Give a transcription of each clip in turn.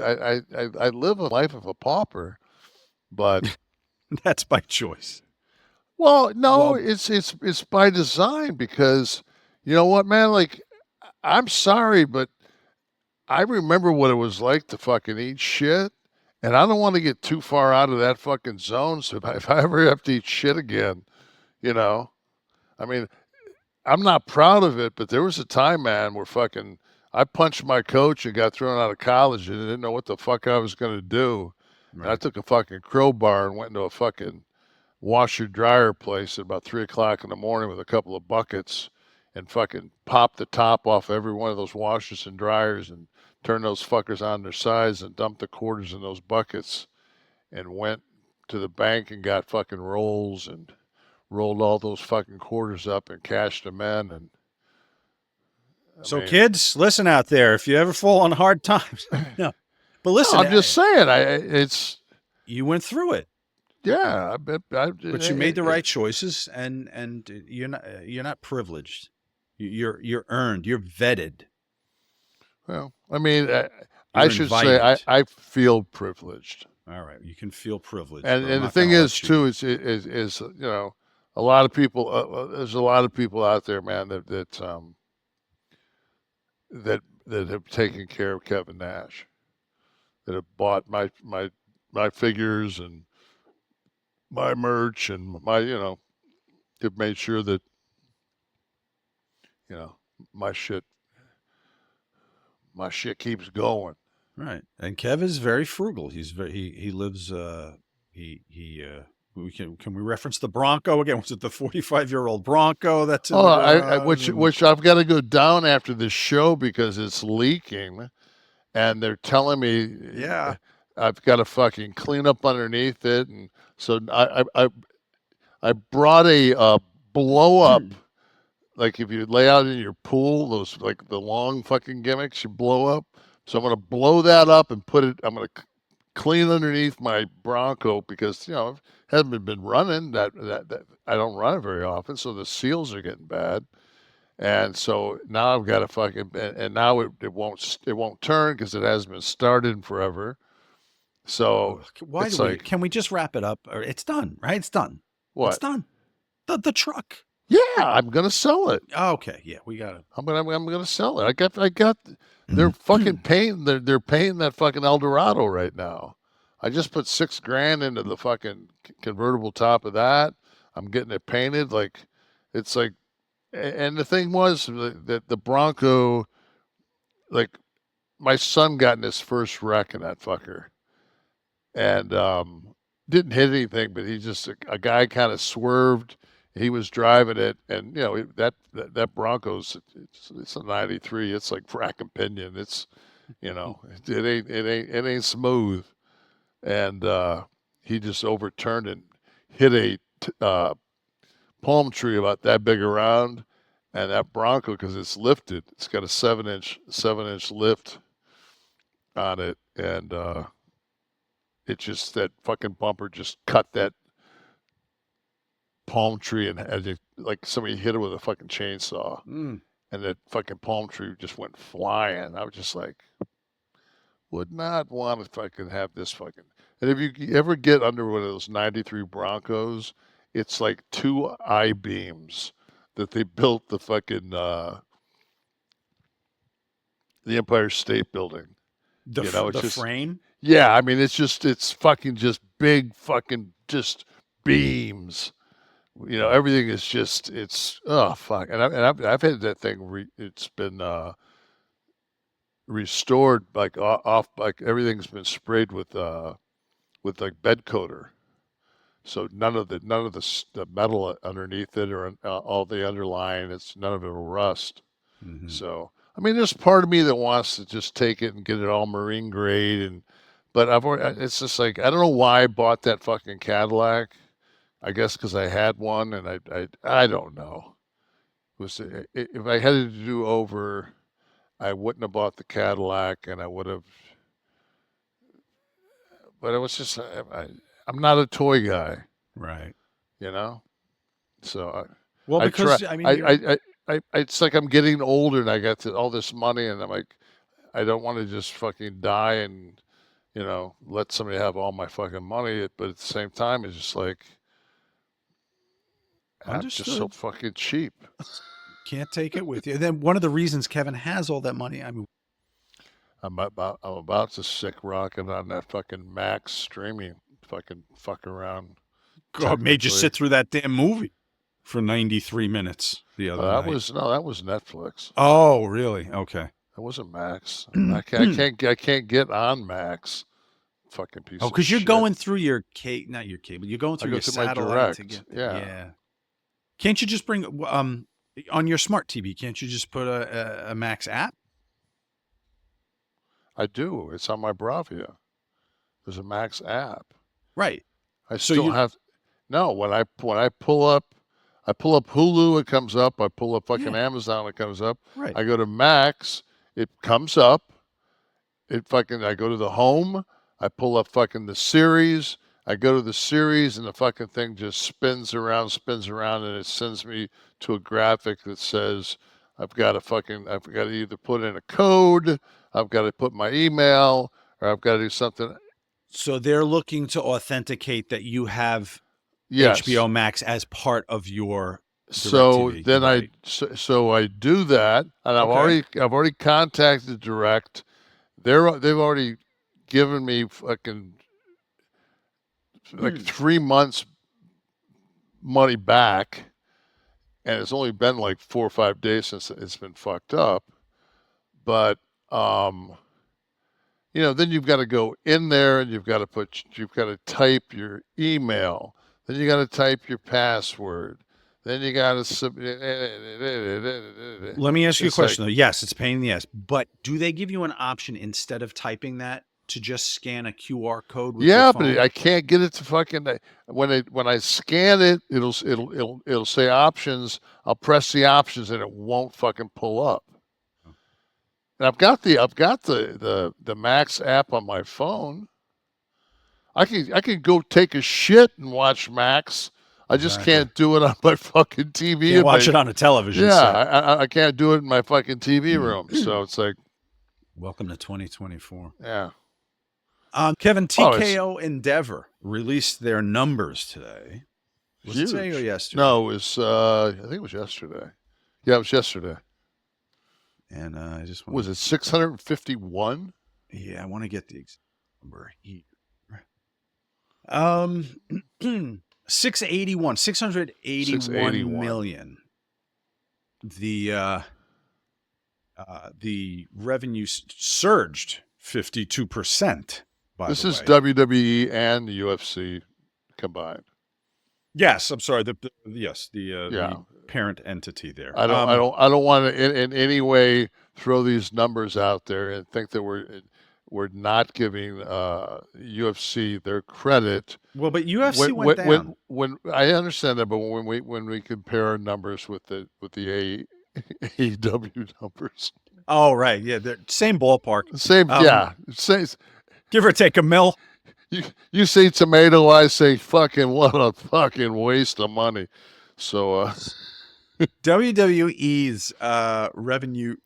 I live a life of a pauper, but That's by choice. well, no, Well, it's by design because you know what, man? Like, I'm sorry, but I remember what it was like to fucking eat shit, and I don't want to get too far out of that fucking zone. So if I ever have to eat shit again, you know, I mean, I'm not proud of it, but there was a time, man, where fucking I punched my coach and got thrown out of college and didn't know what the fuck I was gonna do. And I right. took a fucking crowbar and went into a fucking washer dryer place at about 3 o'clock in the morning with a couple of buckets and fucking popped the top off every one of those washers and dryers and turned those fuckers on their sides and dumped the quarters in those buckets and went to the bank and got fucking rolls and rolled all those fucking quarters up and cashed them in. And I So, mean, kids, listen out there. If you ever fall on hard times, no. But no, listen, I'm just saying. It's you went through it, yeah. but you made the right choices, and you're not privileged. You're earned. You're vetted. well, I mean, I You're should say invited. I feel privileged. All right, you can feel privileged, And but I'm and the not going thing to is let you. too is you know a lot of people there's a lot of people out there, man, that have taken care of Kevin Nash, that have bought my figures and my merch and my have made sure that you know my shit my shit keeps going. Right. And Kev is very frugal. He lives he can we reference the Bronco again? Was it the 45-year-old Bronco that's in Oh, the I garage? And which I've got to go down after this show because it's leaking, and they're telling me yeah. I've got to fucking clean up underneath it, and so I brought a blow up. Like if you lay out in your pool, those like the long fucking gimmicks you blow up. So I'm gonna blow that up and put it. I'm gonna clean underneath my Bronco because it hasn't been running. That I don't run it very often, so the seals are getting bad. And so now I've got to fucking and now it won't turn because it hasn't been started in forever. So Ugh, why do it's we? like Can we just wrap it up? Or it's done, right? It's done. It's what? done. The truck. Yeah, I'm gonna sell it. Okay, yeah, we got I'm gonna sell it. I got. They're fucking it. paying. They're paying that fucking Eldorado right now. I just put 6 grand into the fucking convertible top of that. I'm getting it painted. Like it's like, and the thing was that the Bronco, like my son got in his first wreck in that fucker, and didn't hit anything, but he just a guy kind of swerved. He was driving it, and that Broncos, it's a '93. It's like frack and pinion. It's it ain't smooth, and he just overturned and hit a palm tree about that big around, and that Bronco because it's lifted. It's got a 7-inch lift on it, and it just that fucking bumper just cut that palm tree and like somebody hit it with a fucking chainsaw, Mm. and that fucking palm tree just went flying. I was just like, would not want to fucking have this fucking. And if you ever get under one of those '93 Broncos, it's like two I beams that they built the Empire State Building. It's The just frame. yeah. I mean, it's fucking just big fucking just beams. Everything is just it's oh fuck, and I've had that thing. It's been restored like off, like everything's been sprayed with like bed coater, so none of the metal underneath it or all the underlying, it's none of it will rust. Hmm. So I mean, there's part of me that wants to just take it and get it all marine grade, but it's just like I don't know why I bought that fucking Cadillac. I guess because I had one, and I don't know. If I had it to do over, I wouldn't have bought the Cadillac, and I would have. But it was just I'm not a toy guy, Right. you know. So Well, I try. because I mean, you're It's like I'm getting older, and I got all this money, and I'm like, I don't want to just fucking die and let somebody have all my fucking money. But at the same time, it's just like I'm just so Understood. fucking cheap. Can't take it with you. Then one of the reasons Kevin has all that money, I mean, I'm about to sick rocket on that fucking Max streaming fucking fuck around. God made you Technically, sit through that damn movie for 93 minutes the other that night. was no, that was Netflix. Oh, really? Okay. That wasn't Max. I can't get on Max. Fucking Oh, piece of because you're shit. going through your not your cable. You're going I through go your through my satellite to direct. get there. Yeah, Yeah. Can't you just bring on your smart TV? Can't you just put a Max app? I do. It's on my Bravia. There's a Max app. Right. I So still you have no. When I pull up Hulu, it comes up. I pull up fucking yeah Amazon, it comes up. right. I go to Max, it comes up. I go to the home. I pull up fucking the series. I go to the series, and the fucking thing just spins around, and it sends me to a graphic that says I've got to either put in a code, I've got to put my email, or I've got to do something. So they're looking to authenticate that you have Yes. HBO Max as part of your So DirecTV, then right? I do that, and Okay. I've already contacted Direct. They've already given me fucking like 3 months money back, and it's only been like 4 or 5 days since it's been fucked up. But um, then you've got to go in there and you've got to type your email, then you got to type your password, then you got to submit. Let me ask you a It's like, question though. Yes, it's a pain in the ass, but do they give you an option instead of typing that to just scan a QR code with your yeah, but phone? I can't get it to fucking when I scan it, it'll say options. I'll press the options and it won't fucking pull up. And I've got the Max app on my phone. I can go take a shit and watch Max. I just Exactly. can't do it on my fucking TV. Can't watch it on a television Yeah, set. I can't do it in my fucking TV room. So it's like, Welcome to 2024. yeah. Kevin, Oh, it's TKO Endeavor released their numbers today. Was it today or huge. yesterday? No, it was. I think it was yesterday. Yeah, it was yesterday. And I just want Was to, it 651? yeah, I want to get the exact number here. Um, 681, 681 681. million. The revenue surged 52%, by This the is way. WWE and the UFC combined. Yes, I'm sorry. The Yeah. parent entity there. I don't want to in any way throw these numbers out there and think that we're not giving UFC their credit. Well, but UFC When went when down. when I understand that, but when we compare our numbers with the AEW numbers, Oh, right. Yeah, they're same ballpark. same, Um, yeah, same. give or take a mil. You say tomato, I say fucking what a fucking waste of money. So WWE's revenue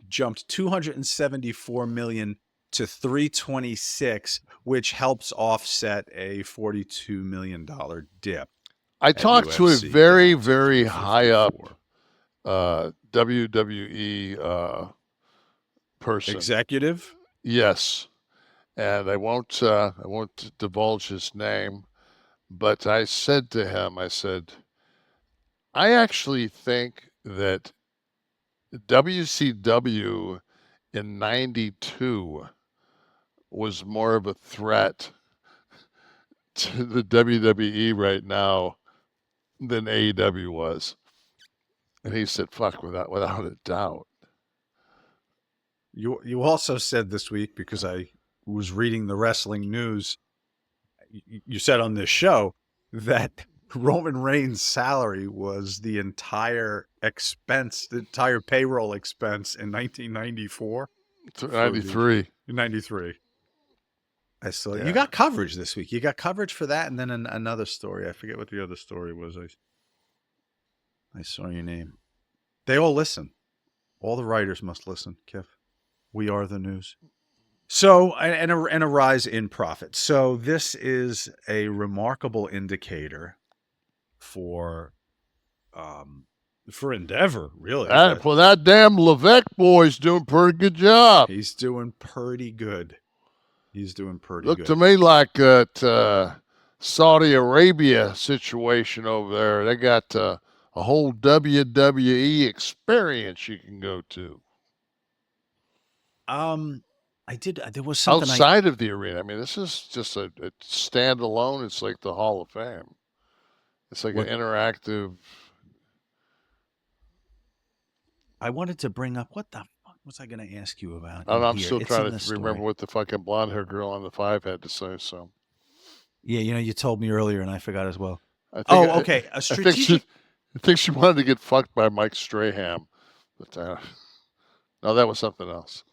jumped 274 million to 326, which helps offset a $42 million dip I at talked to a UFC very down to very high up 354. WWE person. Executive? Yes, and I won't divulge his name, but I said to him, I said, I actually think that WCW in '92 was more of a threat to the WWE right now than AEW was. And he said, "Fuck, without a doubt." You also said this week, because I was reading the wrestling news, you said on this show that Roman Reigns' salary was the entire expense, the entire payroll expense in 1994 for the '93. 93. I saw you Yeah. got coverage this week. You got coverage for that, and then another story. I forget what the other story was. I saw your name. They all listen. All the writers must listen, Kev. We are the news. So, and a rise in profit. So this is a remarkable indicator for Endeavor, really. That damn Levesque boy's doing pretty good job. He's doing pretty good. He's doing pretty Looked good. to me like that Saudi Arabia situation over there. They got a whole WWE experience you can go to I did. There was something outside of the arena. I mean, this is just a standalone. It's like the Hall of Fame. It's like an interactive. I wanted to bring up. What the fuck was I going to ask you about? I'm still trying to remember what the fucking blonde hair girl on the 5 had to say. So yeah, you told me earlier, and I forgot as well. Okay. A strategic. I think she wanted to get fucked by Mike Strahan, but no, that was something else.